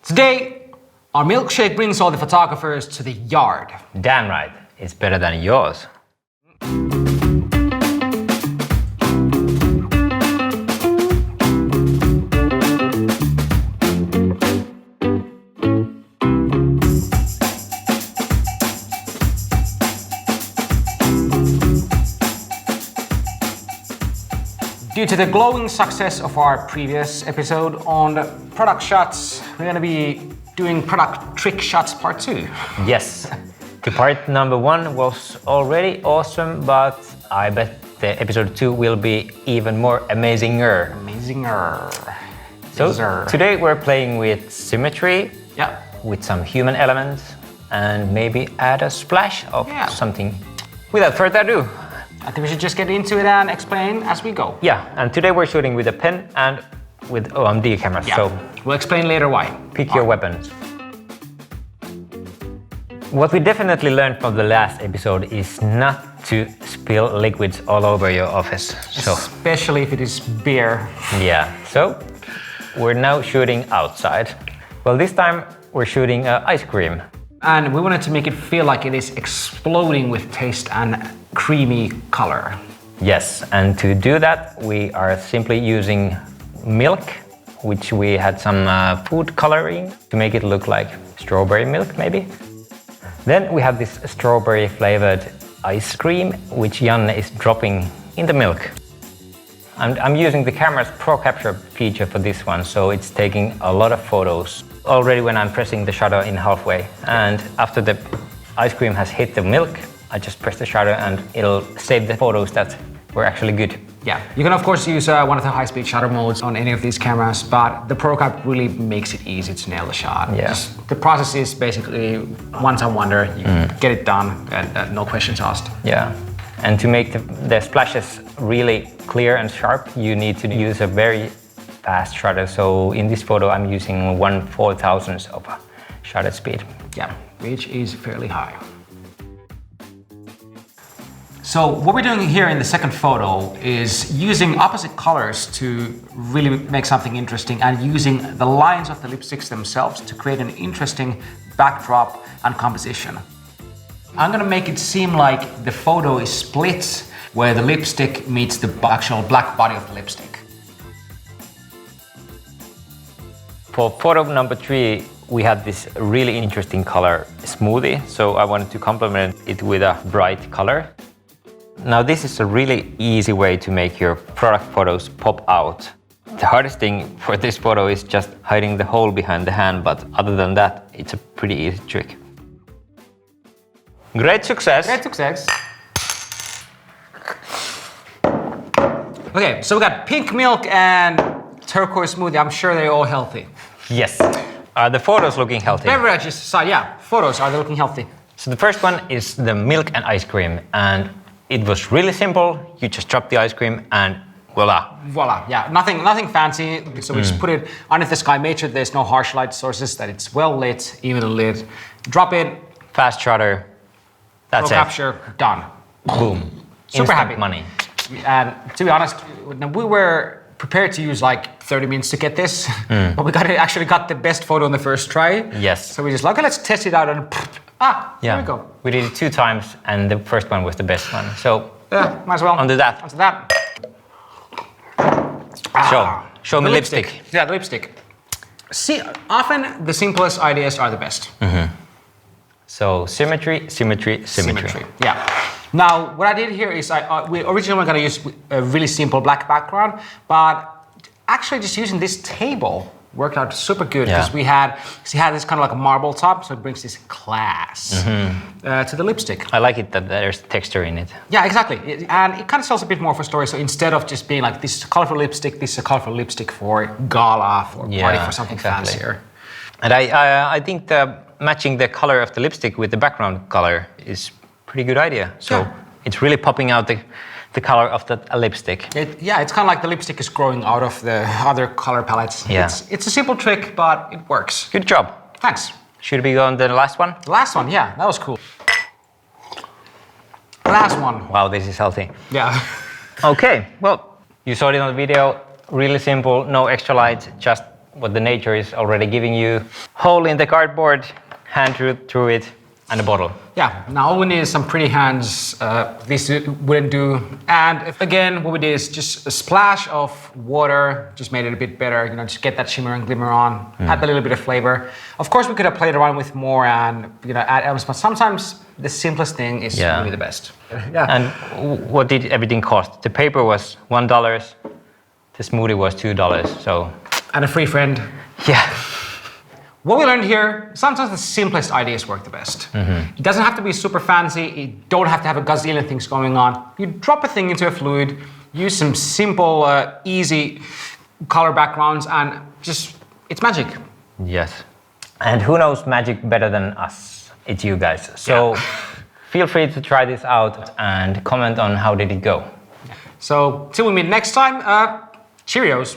Today, our milkshake brings all the photographers to the yard. Damn right, it's better than yours. Due to the glowing success of our previous episode on the product shots, we're going to be doing product trick shots part 2. Yes, the part number 1 was already awesome, but I bet the episode 2 will be even more amazinger. So today we're playing with symmetry, with some human elements, and maybe add a splash of something. Without further ado, I think we should just get into it and explain as we go. Yeah, and today we're shooting with a pen and with OMD cameras, so we'll explain later why. Pick your weapons. What we definitely learned from the last episode is not to spill liquids all over your office. Especially if it is beer. Yeah, so we're now shooting outside. Well, this time we're shooting ice cream. And we wanted to make it feel like it is exploding with taste and creamy color. Yes, and to do that, we are simply using milk, which we had some food coloring to make it look like strawberry milk, maybe. Then we have this strawberry flavored ice cream, which Janne is dropping in the milk. I'm using the camera's Pro Capture feature for this one, so it's taking a lot of photos already when I'm pressing the shutter in halfway. And after the ice cream has hit the milk, I just press the shutter and it'll save the photos that were actually good. Yeah, you can of course use one of the high-speed shutter modes on any of these cameras, but the Pro Cap really makes it easy to nail the shot. Yeah. The process is basically one-time wonder, you get it done and no questions asked. Yeah, and to make the splashes really clear and sharp, you need to use a very fast shutter. So in this photo, I'm using 1/4000th of a shutter speed. Yeah, which is fairly high. So what we're doing here in the second photo is using opposite colors to really make something interesting and using the lines of the lipsticks themselves to create an interesting backdrop and composition. I'm gonna make it seem like the photo is split where the lipstick meets the actual black body of the lipstick. For photo number 3, we had this really interesting color, Smoothie, so I wanted to complement it with a bright color. Now this is a really easy way to make your product photos pop out. The hardest thing for this photo is just hiding the hole behind the hand, but other than that, it's a pretty easy trick. Great success! Great success! Okay, so we got pink milk and turquoise smoothie. I'm sure they're all healthy. Yes. Are the photos looking healthy? Beverages aside, yeah, photos, are they looking healthy? So the first one is the milk and ice cream, and it was really simple. You just drop the ice cream and voila. Voila, yeah, nothing fancy. So we just put it underneath the sky, made sure there's no harsh light sources, that it's well lit, evenly lit. Drop it. Fast shutter. That's Pro it. Capture, done. Boom. Super Instant happy. money. And to be honest, we were prepared to use like 30 minutes to get this, but we actually got the best photo on the first try. Yes. So we just like, okay, let's test it out and there we go. We did it 2 times and the first one was the best one. So yeah, might as well. Onto that. Onto that. Show me lipstick. Yeah, the lipstick. See, often the simplest ideas are the best. So symmetry, symmetry, symmetry. Yeah. Now, what I did here is we originally were going to use a really simple black background, but actually just using this table worked out super good because we had this kind of like a marble top, so it brings this class to the lipstick. I like it that there's texture in it. Yeah, exactly. And it kind of tells a bit more of a story. So instead of just being like, this is a colorful lipstick, this is a colorful lipstick for gala, for party, for something fancier. And I think matching the color of the lipstick with the background color is a pretty good idea. So it's really popping out the color of the lipstick. It's kind of like the lipstick is growing out of the other color palettes. Yeah. It's a simple trick, but it works. Good job. Thanks. Should we go on the last one? The last one, yeah, that was cool. Last one. Wow, this is healthy. Yeah. Okay, well, you saw it on the video. Really simple, no extra light, just what the nature is already giving you. Hole in the cardboard, hand through it, and a bottle. Yeah, now all we need is some pretty hands. This wouldn't do. And again, what we did is just a splash of water, just made it a bit better, you know, just get that shimmer and glimmer on, add a little bit of flavor. Of course, we could have played around with more and, you know, add elements, but sometimes the simplest thing is really the best. Yeah. And what did everything cost? The paper was $1, the smoothie was $2, so. And a free friend. Yeah. What we learned here, sometimes the simplest ideas work the best. It doesn't have to be super fancy, you don't have to have a gazillion things going on. You drop a thing into a fluid, use some simple, easy color backgrounds, and just, it's magic. Yes. And who knows magic better than us? It's you guys. So feel free to try this out and comment on how did it go. So till we meet next time, cheerios.